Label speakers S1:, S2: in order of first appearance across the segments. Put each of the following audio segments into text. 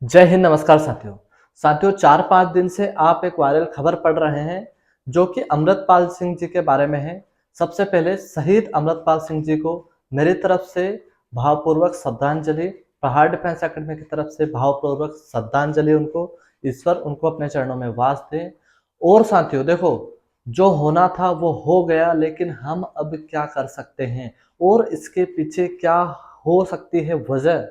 S1: जय हिंद, नमस्कार साथियों। साथियों 4-5 दिन से आप एक वायरल खबर पढ़ रहे हैं जो कि अमृतपाल सिंह जी के बारे में है। सबसे पहले शहीद अमृतपाल सिंह जी को मेरी तरफ से भावपूर्वक श्रद्धांजलि, पहाड़ डिफेंस अकेडमी की तरफ से भावपूर्वक श्रद्धांजलि उनको। ईश्वर उनको अपने चरणों में वास दे। और साथियों देखो, जो होना था वो हो गया, लेकिन हम अब क्या कर सकते हैं और इसके पीछे क्या हो सकती है वजह,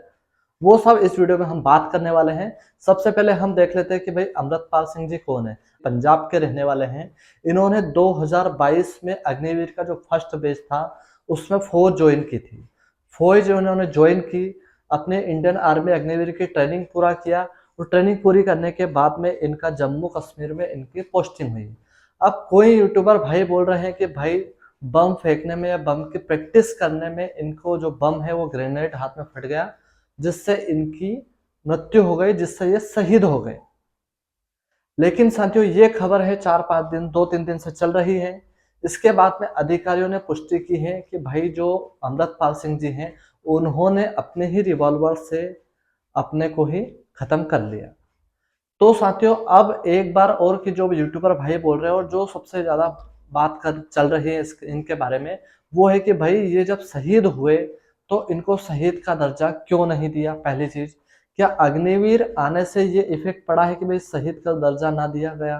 S1: वो सब इस वीडियो में हम बात करने वाले हैं। सबसे पहले हम देख लेते हैं कि भाई अमृतपाल सिंह जी कौन है। पंजाब के रहने वाले हैं। इन्होंने 2022 में अग्निवीर का जो फर्स्ट बैच था उसमें फौज ज्वाइन की थी। फौज जो इन्होंने ज्वाइन की, अपने इंडियन आर्मी अग्निवीर की ट्रेनिंग पूरा किया और ट्रेनिंग पूरी करने के बाद में इनका जम्मू कश्मीर में इनकी पोस्टिंग हुई। अब कोई यूट्यूबर भाई बोल रहे हैं कि भाई बम फेंकने में या बम की प्रैक्टिस करने में इनको जो बम है वो ग्रेनेड हाथ में फट गया, जिससे इनकी मृत्यु हो गई, जिससे ये शहीद हो गए। लेकिन साथियों ये खबर है 4-5 दिन 2-3 दिन से चल रही है। इसके बाद में अधिकारियों ने पुष्टि की है कि भाई जो अमृतपाल सिंह जी हैं उन्होंने अपने ही रिवॉल्वर से अपने को ही खत्म कर लिया। तो साथियों अब एक बार और कि जो यूट्यूबर भाई बोल रहे हैं और जो सबसे ज्यादा बात कर चल रही है इनके बारे में, वो है कि भाई ये जब शहीद हुए तो इनको शहीद का दर्जा क्यों नहीं दिया। पहली चीज, क्या अग्निवीर आने से ये इफेक्ट पड़ा है कि भाई शहीद का दर्जा ना दिया गया।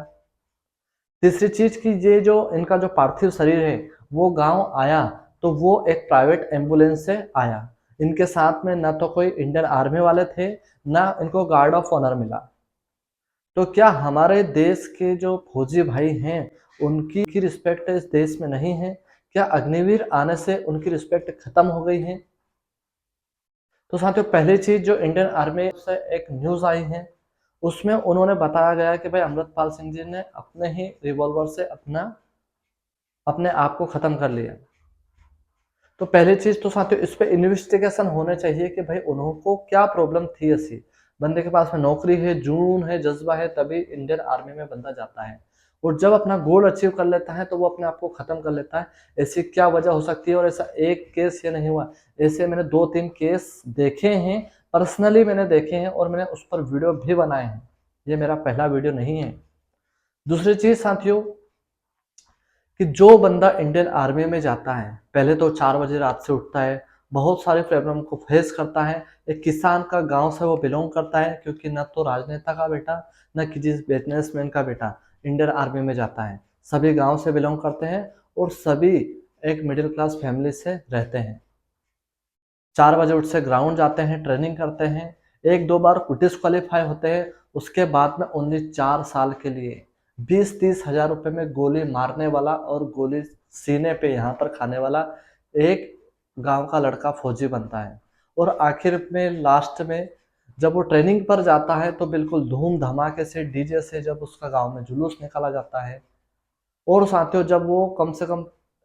S1: तीसरी चीज कि ये जो इनका जो पार्थिव शरीर है वो गांव आया तो वो एक प्राइवेट एम्बुलेंस से आया। इनके साथ में ना तो कोई इंडियन आर्मी वाले थे, ना इनको गार्ड ऑफ ऑनर मिला। तो क्या हमारे देश के जो फौजी भाई हैं उनकी रिस्पेक्ट इस देश में नहीं है? क्या अग्निवीर आने से उनकी रिस्पेक्ट खत्म हो गई है? तो साथियों पहली चीज, जो इंडियन आर्मी से एक न्यूज आई है उसमें उन्होंने बताया गया कि भाई अमृतपाल सिंह जी ने अपने ही रिवॉल्वर से अपने आप को खत्म कर लिया। तो पहली चीज तो साथियों इस पे इन्वेस्टिगेशन होने चाहिए कि भाई उनको क्या प्रॉब्लम थी ऐसी। बंदे के पास में नौकरी है, जुनून है, जज्बा है, तभी इंडियन आर्मी में बंदा जाता है। और जब अपना गोल अचीव कर लेता है तो वो अपने आप को खत्म कर लेता है। ऐसी क्या वजह हो सकती है? और ऐसा एक केस ये नहीं हुआ, ऐसे मैंने 2-3 केस देखे हैं, पर्सनली मैंने देखे हैं और मैंने उस पर वीडियो भी बनाए हैं। ये मेरा पहला वीडियो नहीं है। दूसरी चीज साथियों, कि जो बंदा इंडियन आर्मी में जाता है पहले तो 4 बजे रात से उठता है, बहुत सारे प्रॉब्लम को फेस करता है। एक किसान का गांव से वो बिलोंग करता है, क्योंकि न तो राजनेता का बेटा न किसी बिजनेसमैन का बेटा इंडियन आर्मी में जाता है। सभी गांव से बिलोंग करते हैं और सभी एक मिडिल क्लास फैमिली से रहते हैं। 4 बजे उठ से ग्राउंड जाते हैं, ट्रेनिंग करते हैं, 1-2 बार डिस्क्वालीफाई होते हैं। उसके बाद में ओनली 4 साल के लिए 20-30 हजार रुपए में गोली मारने वाला और गोली सीने पे यहाँ पर खाने वाला एक गांव का लड़का फौजी बनता है। और आखिर में लास्ट में जब वो ट्रेनिंग पर जाता है तो बिल्कुल धूम धमाके से डीजे से जब उसका गांव में जुलूस निकाला जाता है। और साथियों जब वो कम से कम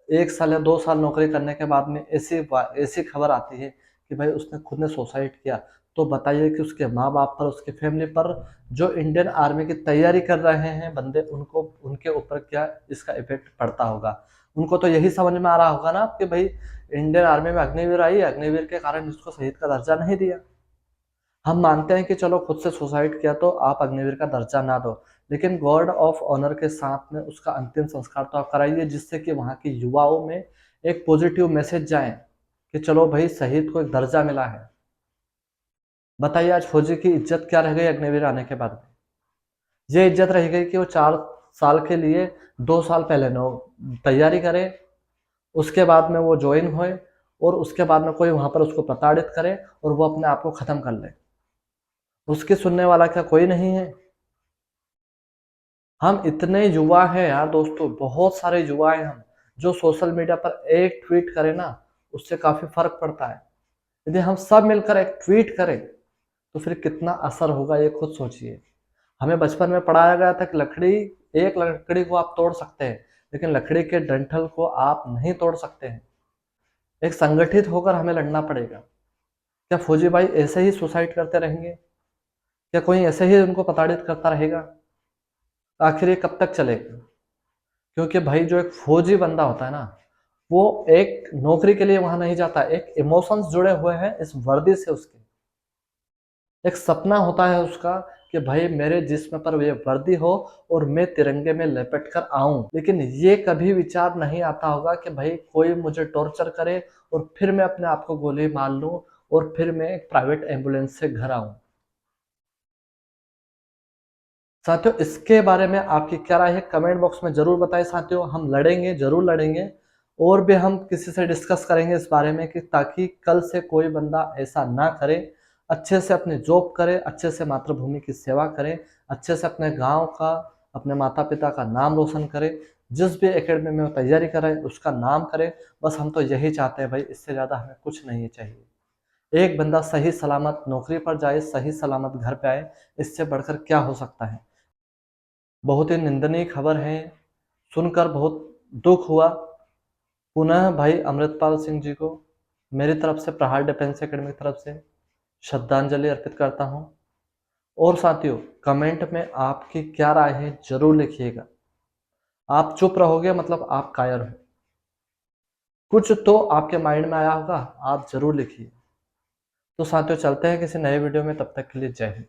S1: 1 साल या 2 साल नौकरी करने के बाद में ऐसी ऐसी खबर आती है कि भाई उसने खुद ने सुसाइड किया, तो बताइए कि उसके माँ बाप पर, उसके फैमिली पर, जो इंडियन आर्मी की तैयारी कर रहे हैं बंदे, उनको उनके ऊपर क्या इसका इफेक्ट पड़ता होगा। उनको तो यही समझ में आ रहा होगा ना कि भाई इंडियन आर्मी में अग्निवीर आई, अग्निवीर के कारण इसको शहीद का दर्जा नहीं दिया। हम मानते हैं कि चलो खुद से सुसाइड किया तो आप अग्निवीर का दर्जा ना दो, लेकिन गॉड ऑफ ऑनर के साथ में उसका अंतिम संस्कार तो आप कराइए, जिससे कि वहाँ के युवाओं में एक पॉजिटिव मैसेज जाए कि चलो भाई शहीद को एक दर्जा मिला है। बताइए आज फौजी की इज्जत क्या रह गई अग्निवीर आने के बाद में? ये इज्जत रह गई कि वो 4 साल के लिए 2 साल पहले नो तैयारी करे, उसके बाद में वो ज्वाइन होए और उसके बाद में कोई वहां पर उसको प्रताड़ित करे और वो अपने आप को खत्म कर ले। उसकी सुनने वाला क्या कोई नहीं है? हम इतने युवा हैं यार दोस्तों, बहुत सारे युवा हैं हम, जो सोशल मीडिया पर एक ट्वीट करें ना उससे काफी फर्क पड़ता है। यदि हम सब मिलकर एक ट्वीट करें तो फिर कितना असर होगा ये खुद सोचिए। हमें बचपन में पढ़ाया गया था कि एक लकड़ी को आप तोड़ सकते हैं, लेकिन लकड़ी के डंठल को आप नहीं तोड़ सकते हैं। एक संगठित होकर हमें लड़ना पड़ेगा। क्या फौजी भाई ऐसे ही सुसाइड करते रहेंगे? क्या कोई ऐसे ही उनको प्रताड़ित करता रहेगा? आखिर ये कब तक चलेगा? क्योंकि भाई जो एक फौजी बंदा होता है ना, वो एक नौकरी के लिए वहां नहीं जाता, एक इमोशंस जुड़े हुए हैं इस वर्दी से उसके। एक सपना होता है उसका कि भाई मेरे जिस्म पर ये वर्दी हो और मैं तिरंगे में लपेट कर आऊं, लेकिन ये कभी विचार नहीं आता होगा कि भाई कोई मुझे टॉर्चर करे और फिर मैं अपने आप को गोली मार लूं और फिर मैं एक प्राइवेट एम्बुलेंस से घर आऊं। साथियों, इसके बारे में आपकी क्या राय है कमेंट बॉक्स में जरूर बताएं। साथियों, हम लड़ेंगे, जरूर लड़ेंगे, और भी हम किसी से डिस्कस करेंगे इस बारे में कि ताकि कल से कोई बंदा ऐसा ना करे, अच्छे से अपनी जॉब करे, अच्छे से मातृभूमि की सेवा करे, अच्छे से अपने गांव का, अपने माता पिता का नाम रोशन करे, जिस भी एकेडमी में वो तैयारी कर रहे हैं उसका नाम करे। बस हम तो यही चाहते हैं भाई, इससे ज़्यादा हमें कुछ नहीं चाहिए। एक बंदा सही सलामत नौकरी पर जाए, सही सलामत घर पे आए, इससे बढ़कर क्या हो सकता है। बहुत ही निंदनीय खबर है, सुनकर बहुत दुख हुआ। पुनः भाई अमृतपाल सिंह जी को मेरी तरफ से, प्रहार डिफेंस एकेडमी की तरफ से श्रद्धांजलि अर्पित करता हूं। और साथियों, कमेंट में आपकी क्या राय है जरूर लिखिएगा। आप चुप रहोगे मतलब आप कायर हो, कुछ तो आपके माइंड में आया होगा, आप जरूर लिखिए। तो साथियों, चलते हैं किसी नए वीडियो में, तब तक के लिए जय हिंद।